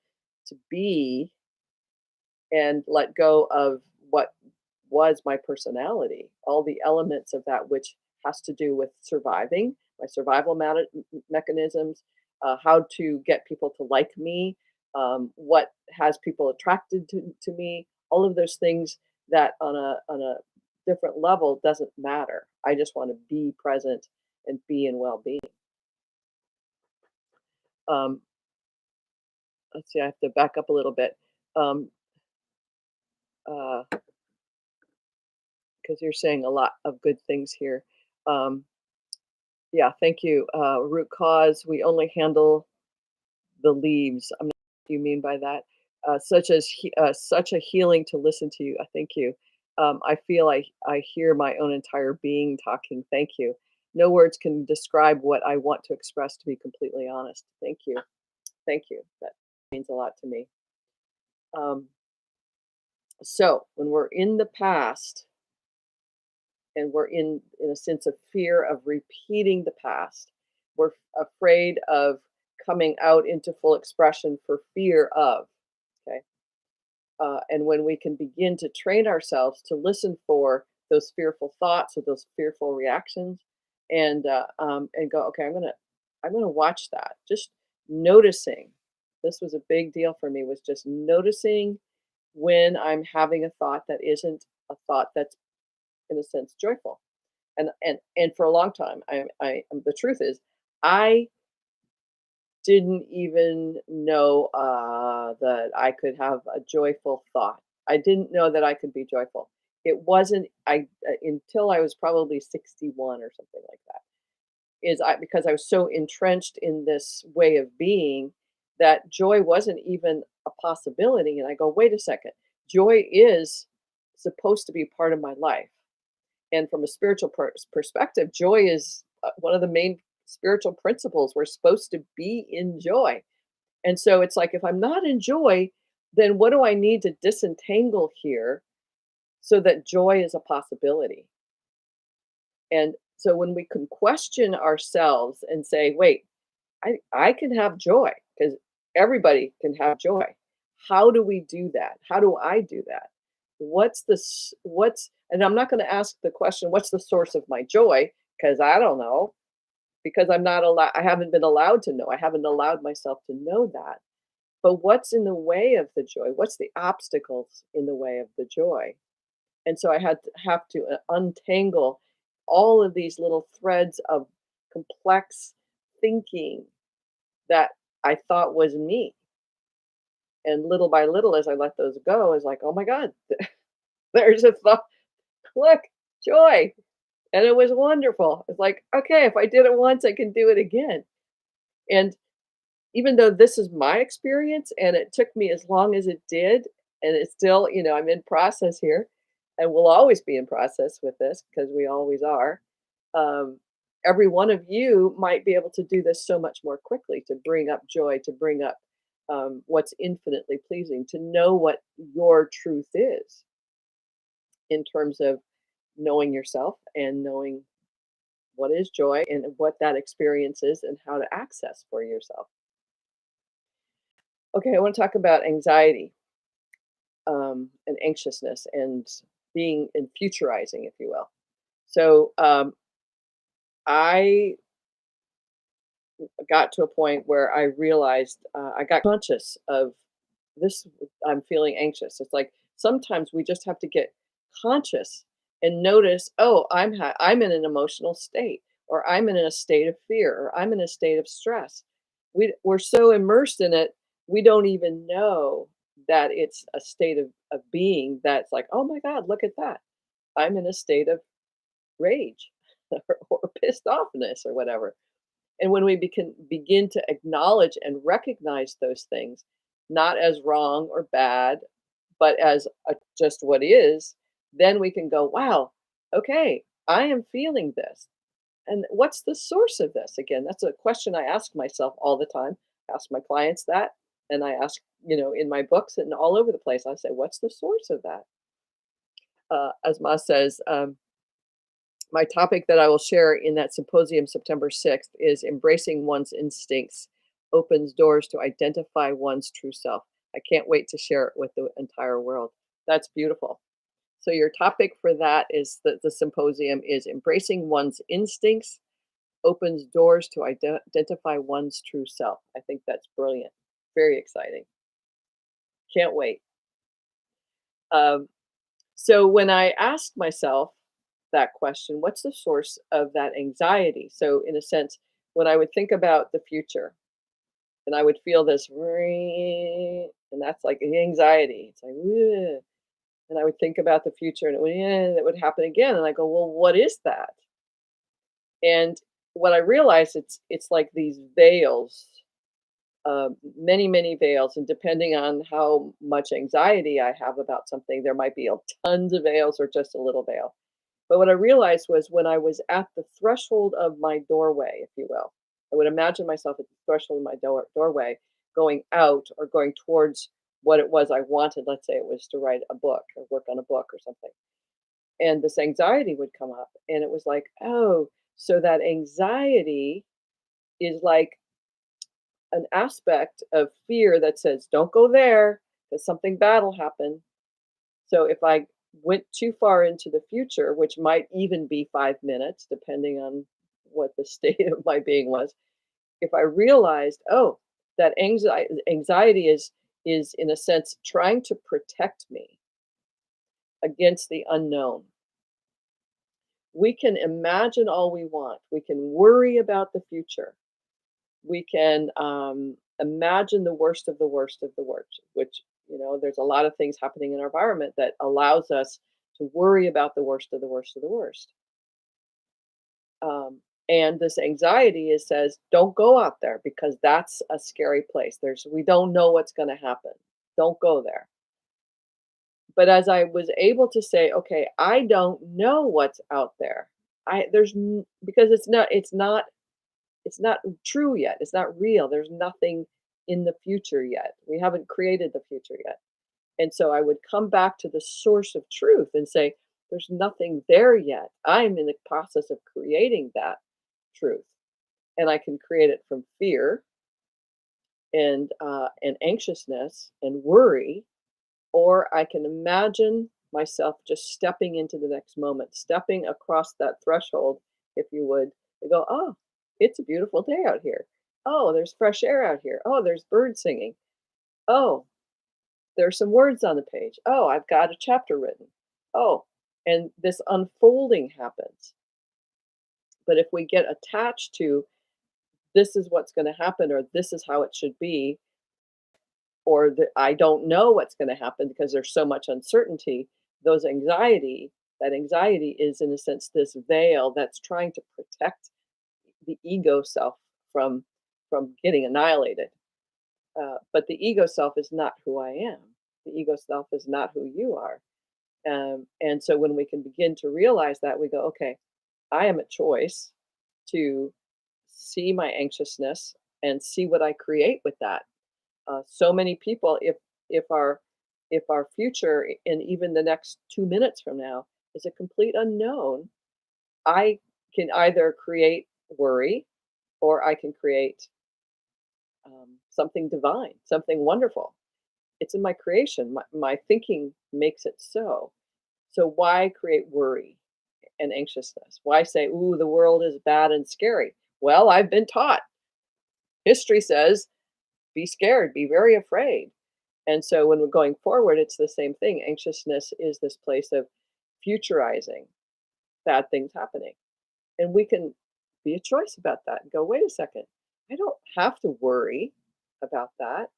to be, and let go of what was my personality, all the elements of that which has to do with surviving, my survival mechanisms, how to get people to like me, what has people attracted to me, all of those things that on a different level doesn't matter. I just want to be present and be in well-being. Um, let's see, I have to back up a little bit. Um, because you're saying a lot of good things here. Um, yeah, thank you. Root cause, we only handle the leaves. I'm not sure what you mean by that. Such a healing to listen to you. I thank you. I feel I hear my own entire being talking. Thank you. No words can describe what I want to express, to be completely honest. Thank you. Thank you. That means a lot to me. Um, so when we're in the past, and we're in a sense of fear of repeating the past, we're afraid of coming out into full expression for fear of, okay, and when we can begin to train ourselves to listen for those fearful thoughts or those fearful reactions, and go, okay, I'm gonna watch that, just noticing. This was a big deal for me, was just noticing when I'm having a thought that isn't a thought that's, in a sense, joyful. And for a long time, the truth is, I didn't even know that I could have a joyful thought. I didn't know that I could be joyful. It wasn't until I was probably 61 or something like that. Is I because I was so entrenched in this way of being that joy wasn't even a possibility. And I go, wait a second, joy is supposed to be part of my life. And from a spiritual perspective, joy is one of the main spiritual principles. We're supposed to be in joy. And so it's like, if I'm not in joy, then what do I need to disentangle here so that joy is a possibility? And so when we can question ourselves and say, wait, I can have joy because everybody can have joy. How do we do that? How do I do that? And I'm not going to ask the question, what's the source of my joy? Because I don't know, because I'm not allowed, I haven't been allowed to know. I haven't allowed myself to know that. But what's in the way of the joy? What's the obstacles in the way of the joy? And so I have to untangle all of these little threads of complex thinking that I thought was me. And little by little, as I let those go, is like, oh my God, there's a thought, look, joy. And it was wonderful. It's like, okay, if I did it once, I can do it again. And even though this is my experience and it took me as long as it did, and it's still, I'm in process here and we'll always be in process with this because we always are. Um, every one of you might be able to do this so much more quickly, to bring up joy, to bring up what's infinitely pleasing, to know what your truth is in terms of knowing yourself and knowing what is joy and what that experience is and how to access for yourself. Okay, I want to talk about anxiety and anxiousness and being in futurizing, if you will. So I got to a point where I realized I got conscious of this. I'm feeling anxious. It's like sometimes we just have to get conscious and notice, oh, I'm in an emotional state, or I'm in a state of fear, or I'm in a state of stress. We're so immersed in it, we don't even know that it's a state of being that's like, oh my God, look at that. I'm in a state of rage or pissed offness or whatever. And when we begin to acknowledge and recognize those things, not as wrong or bad, but as just what is, then we can go, wow, okay, I am feeling this. And what's the source of this? Again, that's a question I ask myself all the time. I ask my clients that, and I ask, in my books and all over the place, I say, what's the source of that? Asma says, my topic that I will share in that symposium September 6th is embracing one's instincts opens doors to identify one's true self. I can't wait to share it with the entire world. That's beautiful. So your topic for that is that the symposium is embracing one's instincts opens doors to identify one's true self. I think that's brilliant. Very exciting. Can't wait. Um, so when I asked myself that question, what's the source of that anxiety? So in a sense, when I would think about the future and I would feel this, and that's like the anxiety. It's like, "Ugh," and I would think about the future and it would happen again. And I go, well, what is that? And what I realized, it's like these veils, many, many veils. And depending on how much anxiety I have about something, there might be tons of veils or just a little veil. But what I realized was when I was at the threshold of my doorway, if you will, I would imagine myself at the threshold of my doorway, going out or going towards what it was I wanted. Let's say it was to write a book or work on a book or something. And this anxiety would come up. And it was like, oh, so that anxiety is like an aspect of fear that says, don't go there because something bad will happen. So if I went too far into the future, which might even be 5 minutes, depending on what the state of my being was, if I realized, oh, that anxiety is in a sense trying to protect me against the unknown. We can imagine all we want. We can worry about the future. We can imagine the worst of the worst of the worst, which, there's a lot of things happening in our environment that allows us to worry about the worst of the worst of the worst. And this anxiety is says, don't go out there because that's a scary place. We don't know what's going to happen. Don't go there. But as I was able to say, okay, I don't know what's out there. Because it's not true yet. It's not real. There's nothing in the future yet. We haven't created the future yet. And so I would come back to the source of truth and say, there's nothing there yet. I'm in the process of creating that truth. And I can create it from fear and anxiousness and worry, or I can imagine myself just stepping into the next moment, stepping across that threshold, if you would, to go, oh, it's a beautiful day out here. Oh, there's fresh air out here. Oh, there's birds singing. Oh, there's some words on the page. Oh, I've got a chapter written. Oh, and this unfolding happens. But if we get attached to this is what's going to happen, or this is how it should be, or I don't know what's going to happen because there's so much uncertainty, that anxiety is, in a sense, this veil that's trying to protect the ego self from getting annihilated. But the ego self is not who I am. The ego self is not who you are. And so when we can begin to realize that, we go, okay, I am a choice to see my anxiousness and see what I create with that. So many people, if our future in even the next 2 minutes from now is a complete unknown, I can either create worry or I can create something divine, something wonderful. It's in my creation. My thinking makes it so. So why create worry and anxiousness? Why say, "Ooh, the world is bad and scary"? Well, I've been taught. History says, "Be scared, be very afraid." And so when we're going forward, it's the same thing. Anxiousness is this place of futurizing bad things happening. And we can be a choice about that and go, wait a second, I don't have to worry about that.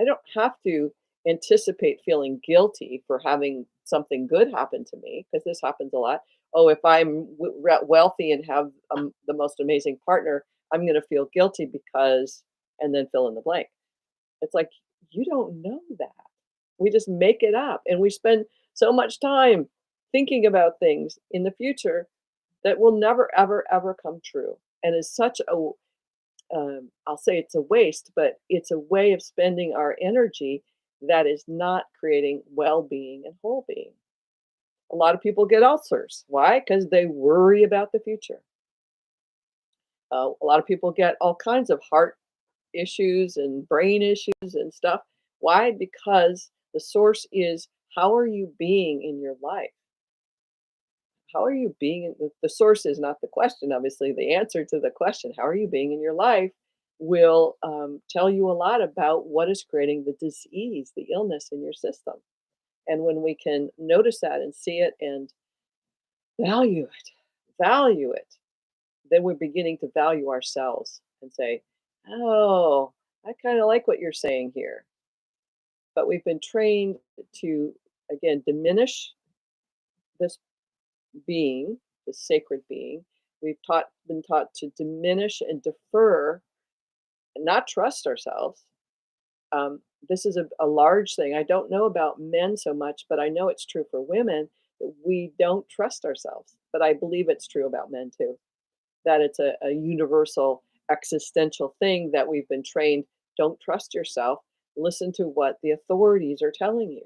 I don't have to anticipate feeling guilty for having something good happen to me, because this happens a lot. Oh, if I'm wealthy and have the most amazing partner, I'm going to feel guilty because, and then fill in the blank. It's like, you don't know that. We just make it up, and we spend so much time thinking about things in the future that will never, ever, ever come true, and is such a I'll say it's a waste, but it's a way of spending our energy that is not creating well-being and whole being. A lot of people get ulcers. Why? Because they worry about the future. A lot of people get all kinds of heart issues and brain issues and stuff. Why? Because the source is, how are you being in your life? How are you being the source is not the question, obviously. The answer to the question, how are you being in your life, will tell you a lot about what is creating the disease, the illness in your system. And when we can notice that and see it and value it, value it, then we're beginning to value ourselves and say, oh, I kind of like what you're saying here. But we've been trained to, again, diminish this being, the sacred being. Been taught to diminish and defer and not trust ourselves. This is a large thing. I don't know about men so much, but I know it's true for women that we don't trust ourselves. But I believe it's true about men too, that it's a universal existential thing that we've been trained. Don't trust yourself. Listen to what the authorities are telling you.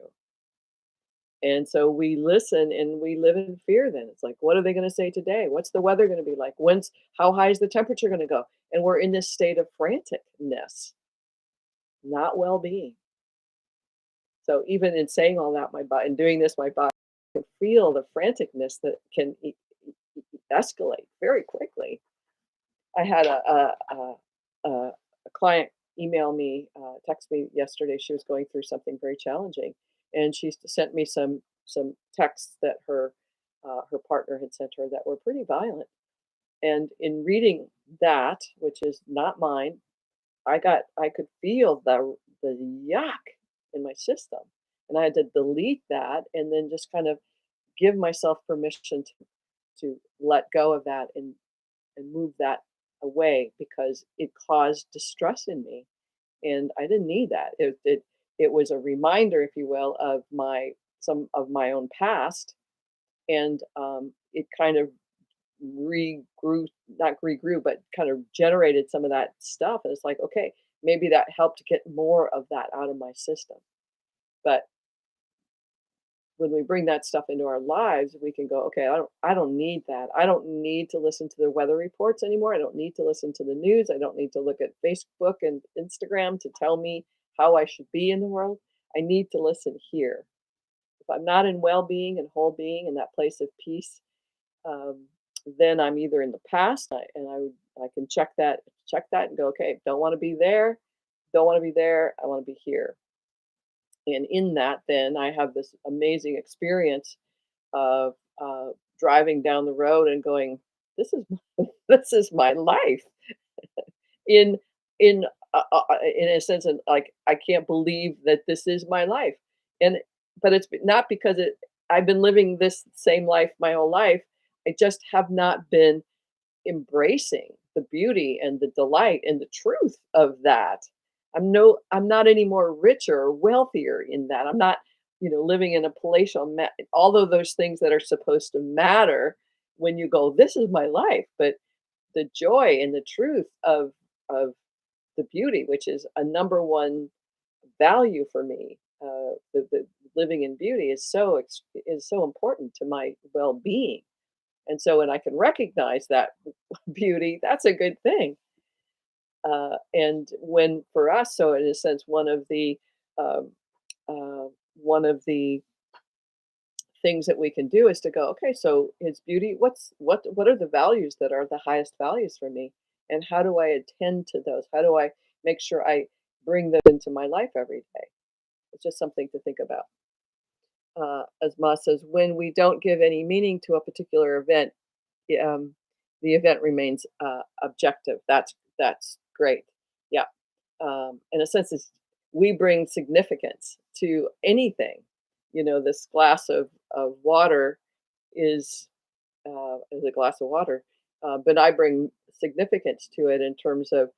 And so we listen and we live in fear then. It's like, what are they going to say today? What's the weather going to be like? How high is the temperature going to go? And we're in this state of franticness, not well-being. So even in saying all that, my body and doing this, my body can feel the franticness that can escalate very quickly. I had a client email me, text me yesterday. She was going through something very challenging, and she sent me some texts that her partner had sent her that were pretty violent. And in reading that, which is not mine, I could feel the yuck in my system, and I had to delete that and then just kind of give myself permission to let go of that and move that away because it caused distress in me, and I didn't need that. It was a reminder, if you will, of my some of my own past, and it kind of regrew, not regrew, but kind of generated some of that stuff. And it's like, okay, maybe that helped get more of that out of my system. But when we bring that stuff into our lives, we can go, okay, I don't need that. I don't need to listen to the weather reports anymore. I don't need to listen to the news. I don't need to look at Facebook and Instagram to tell me how I should be in the world. I need to listen here. If I'm not in well-being and whole being in that place of peace, um, then I'm either in the past, and I can check that and go, okay, don't want to be there, don't want to be there. I want to be here. And in that, then I have this amazing experience of driving down the road and going, this is this is my life in in in a sense, and like I can't believe that this is my life, and but it's not because it I've been living this same life my whole life. I just have not been embracing the beauty and the delight and the truth of that. I'm not any more richer or wealthier in that. I'm not, living in a palatial although those things that are supposed to matter when you go, this is my life, but the joy and the truth of the beauty, which is a number one value for me, the living in beauty is so important to my well-being. And so when I can recognize that beauty, that's a good thing. And when for us, so in a sense, um, one of the things that we can do is to go, okay, so is beauty, what are the values that are the highest values for me? And how do I attend to those? How do I make sure I bring them into my life every day? It's just something to think about. As Ma says, when we don't give any meaning to a particular event, um, the event remains objective. That's great. Yeah. In a sense, is we bring significance to anything. This glass of water is a glass of water, but I bring significance to it in terms of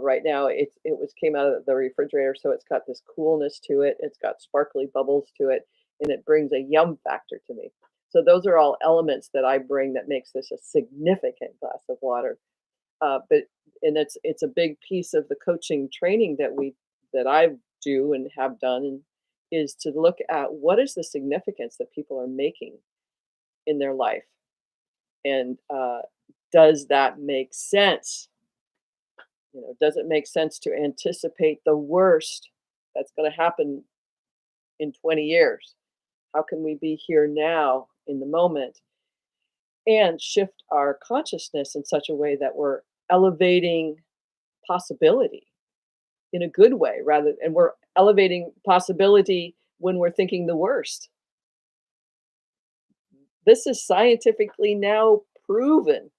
right now it was came out of the refrigerator, so it's got this coolness to it. It's got sparkly bubbles to it, and it brings a yum factor to me. So those are all elements that I bring that makes this a significant glass of water. But and it's a big piece of the coaching training that I do and have done, and is to look at what is the significance that people are making in their life, and does that make sense? Does it make sense to anticipate the worst that's going to happen in 20 years? How can we be here now in the moment and shift our consciousness in such a way that we're elevating possibility in a good way and we're elevating possibility when we're thinking the worst. This is scientifically now proven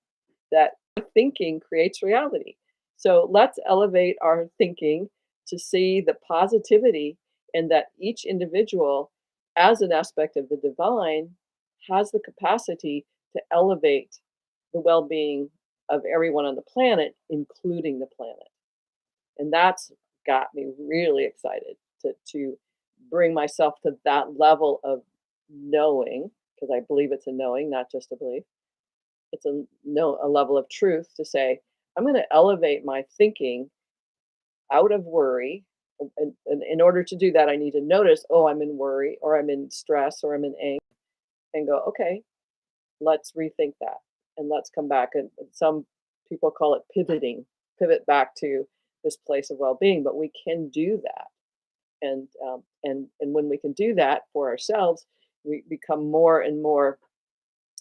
that thinking creates reality. So let's elevate our thinking to see the positivity, and that each individual, as an aspect of the divine, has the capacity to elevate the well being of everyone on the planet, including the planet. And that's got me really excited to bring myself to that level of knowing, because I believe it's a knowing, not just a belief. It's a level of truth to say, I'm going to elevate my thinking out of worry. And in order to do that, I need to notice, oh, I'm in worry, or I'm in stress, or I'm in angst, and go, okay, let's rethink that. And let's come back. And some people call it pivoting, pivot back to this place of well being, but we can do that. And when we can do that for ourselves, we become more and more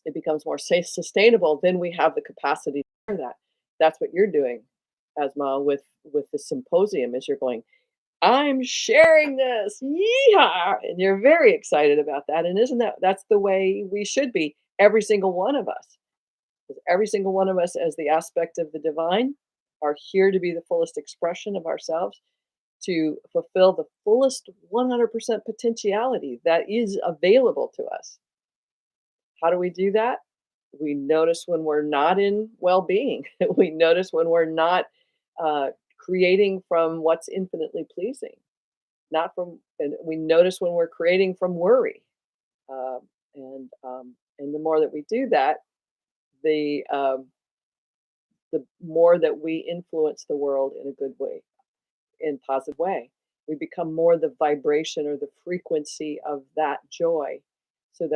it becomes more sustainable, then we have the capacity for that. That's what you're doing, Asma, with the symposium, is you're going, I'm sharing this, yeehaw, and you're very excited about that. And isn't that's the way we should be, every single one of us, 'cause every single one of us as the aspect of the divine. are here to be the fullest expression of ourselves, to fulfill the fullest 100% potentiality that is available to us. How do we do that? We notice when we're not in well being, we notice when we're not uh, creating from what's infinitely pleasing, not from, and we notice when we're creating from worry. Um, and the more that we do that, the more that we influence the world in a good way, in positive way. We become more the vibration or the frequency of that joy, so um,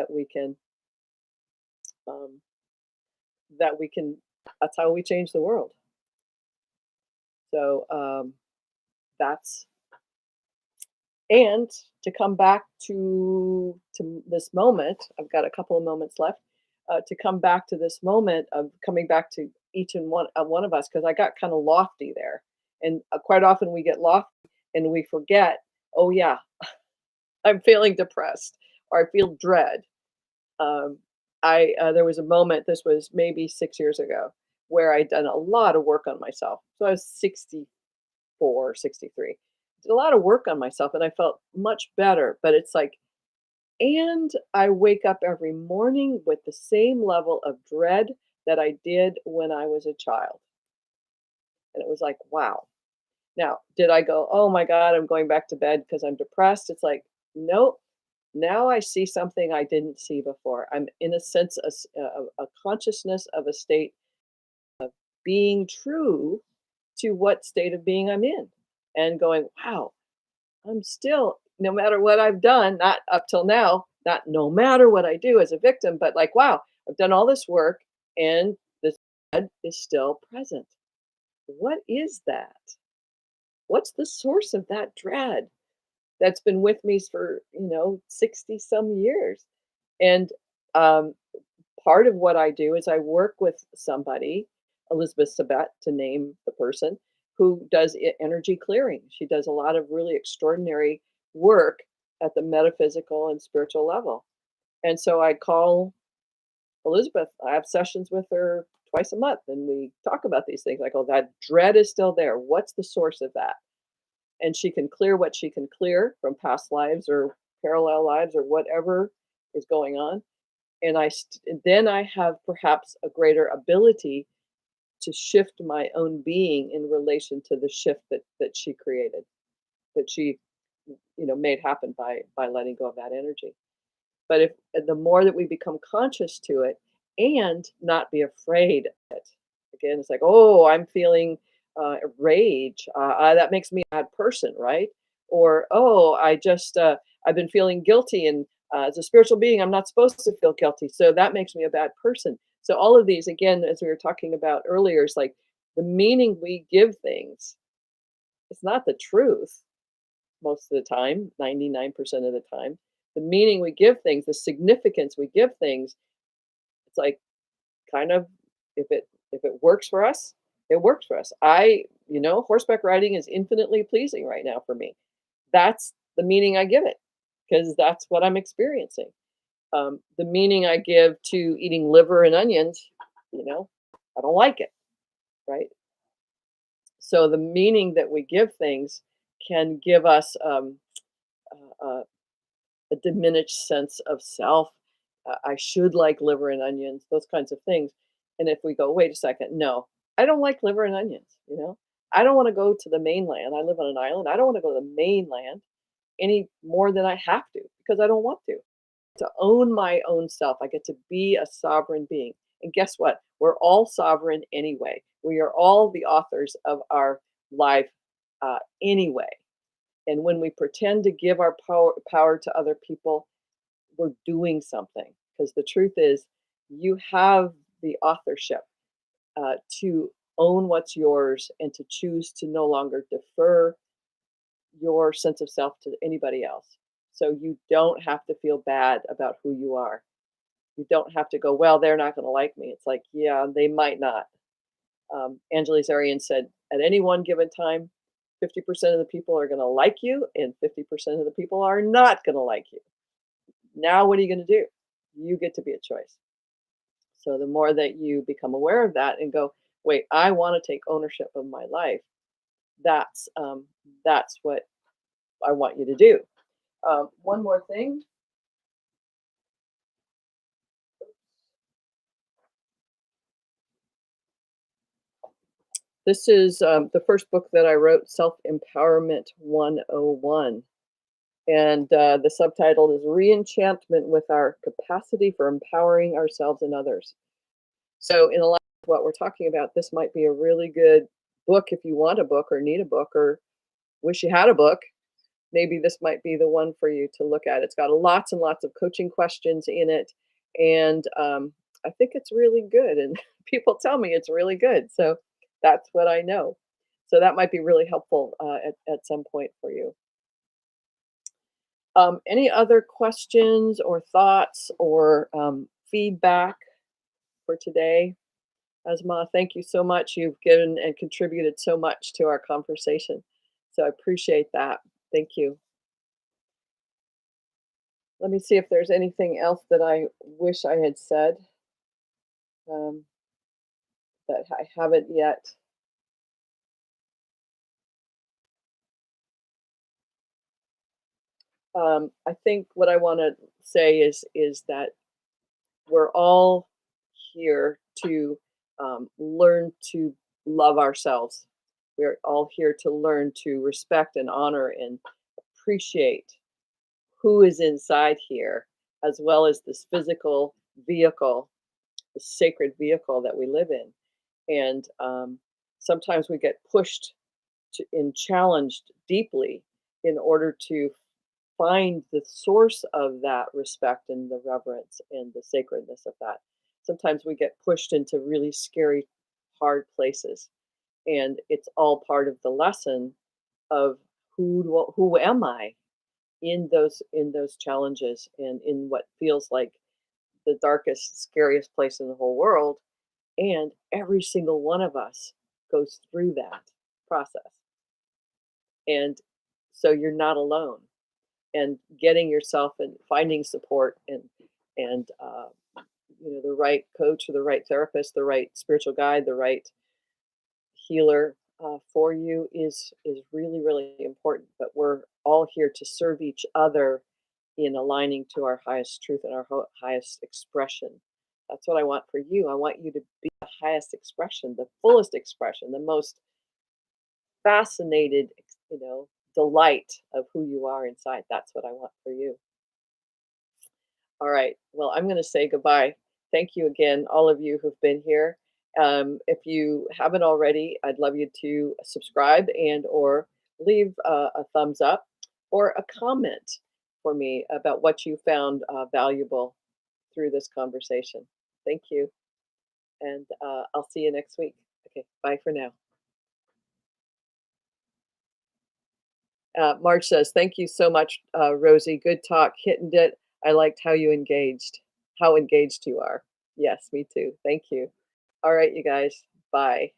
that we can. That's how we change the world. So that's and to come back to this moment. I've got a couple of moments left. To come back to this moment of coming back to each and one of us, because I got kind of lofty there, and quite often we get lofty and we forget. Oh yeah, I'm feeling depressed, or I feel dread. Um, I There was a moment. This was maybe 6 years ago, where I'd done a lot of work on myself. So I was 64, 63. Did a lot of work on myself, and I felt much better. But it's like, and I wake up every morning with the same level of dread that I did when I was a child. And it was like, wow. Now, did I go, oh my God, I'm going back to bed because I'm depressed? It's like, nope. Now I see something I didn't see before. I'm, in a sense, a consciousness of a state being true to what state of being I'm in, and going, wow, I'm still, no matter what I've done, not up till now, not no matter what I do as a victim, but like, wow, I've done all this work and this dread is still present. What is that? What's the source of that dread that's been with me for, 60 some years? And um, part of what I do is I work with somebody, Elizabeth Sabat, to name the person, who does energy clearing. She does a lot of really extraordinary work at the metaphysical and spiritual level. And so I call Elizabeth. I have sessions with her twice a month, and we talk about these things. I go, that dread is still there. What's the source of that? And she can clear what she can clear from past lives or parallel lives or whatever is going on. And then I have perhaps a greater ability to shift my own being in relation to the shift that she created, that she made happen by letting go of that energy. But if the more that we become conscious to it and not be afraid of it, again, it's like, oh, I'm feeling rage. That makes me a bad person, right? Or, oh, I've been feeling guilty, and as a spiritual being, I'm not supposed to feel guilty. So that makes me a bad person. So all of these, again, as we were talking about earlier, is like the meaning we give things. It's not the truth most of the time, 99% of the time. The meaning we give things, the significance we give things, it's like, kind of, if it works for us, it works for us. Horseback riding is infinitely pleasing right now for me. That's the meaning I give it, because that's what I'm experiencing. The meaning I give to eating liver and onions, I don't like it, right? So the meaning that we give things can give us a diminished sense of self. I should like liver and onions, those kinds of things. And if we go, wait a second, no, I don't like liver and onions. I don't want to go to the mainland. I live on an island. I don't want to go to the mainland any more than I have to, because I don't want to. To own my own self, I get to be a sovereign being. And guess what? We're all sovereign anyway. We are all the authors of our life anyway. And when we pretend to give our power to other people, we're doing something, because the truth is, you have the authorship to own what's yours and to choose to no longer defer your sense of self to anybody else. So you don't have to feel bad about who you are. You don't have to go, well, they're not going to like me. It's like, yeah, they might not. Angela Zarian said, at any one given time, 50% of the people are going to like you, and 50% of the people are not going to like you. Now, what are you going to do? You get to be a choice. So the more that you become aware of that and go, wait, I want to take ownership of my life. That's um, that's what I want you to do. One more thing. This is the first book that I wrote, Self Empowerment 101. And the subtitle is Reenchantment with Our Capacity for Empowering Ourselves and Others. So, in a lot of what we're talking about, this might be a really good book if you want a book or need a book or wish you had a book. Maybe this might be the one for you to look at. It's got lots and lots of coaching questions in it. And I think it's really good. And people tell me it's really good. So, that's what I know. So, that might be really helpful at some point for you. Any other questions or thoughts or feedback for today? Asma, thank you so much. You've given and contributed so much to our conversation. So I appreciate that. Thank you. Let me see if there's anything else that I wish I had said um, that I haven't yet. I think what I want to say is that we're all here to learn to love ourselves. We're all here to learn to respect and honor and appreciate who is inside here, as well as this physical vehicle, the sacred vehicle that we live in. And sometimes we get pushed and challenged deeply in order to find the source of that respect and the reverence and the sacredness of that. Sometimes we get pushed into really scary, hard places, and it's all part of the lesson of who am I in those challenges and in what feels like the darkest, scariest place in the whole world. And every single one of us goes through that process, and so you're not alone. And getting yourself and finding support and the right coach or the right therapist, the right spiritual guide, the right healer for you is really really important. But we're all here to serve each other in aligning to our highest truth and our highest expression. That's what I want for you. I want you to be the highest expression, the fullest expression, the most fascinated, delight of who you are inside. That's what I want for you. All right. Well, I'm going to say goodbye. Thank you again, all of you who've been here. If you haven't already, I'd love you to subscribe and or leave a thumbs up or a comment for me about what you found valuable through this conversation. Thank you, and I'll see you next week. Okay, bye for now. Marge says, "Thank you so much, Rosie. Good talk. Hitting it. I liked how engaged you are. Yes, me too. Thank you. All right, you guys. Bye."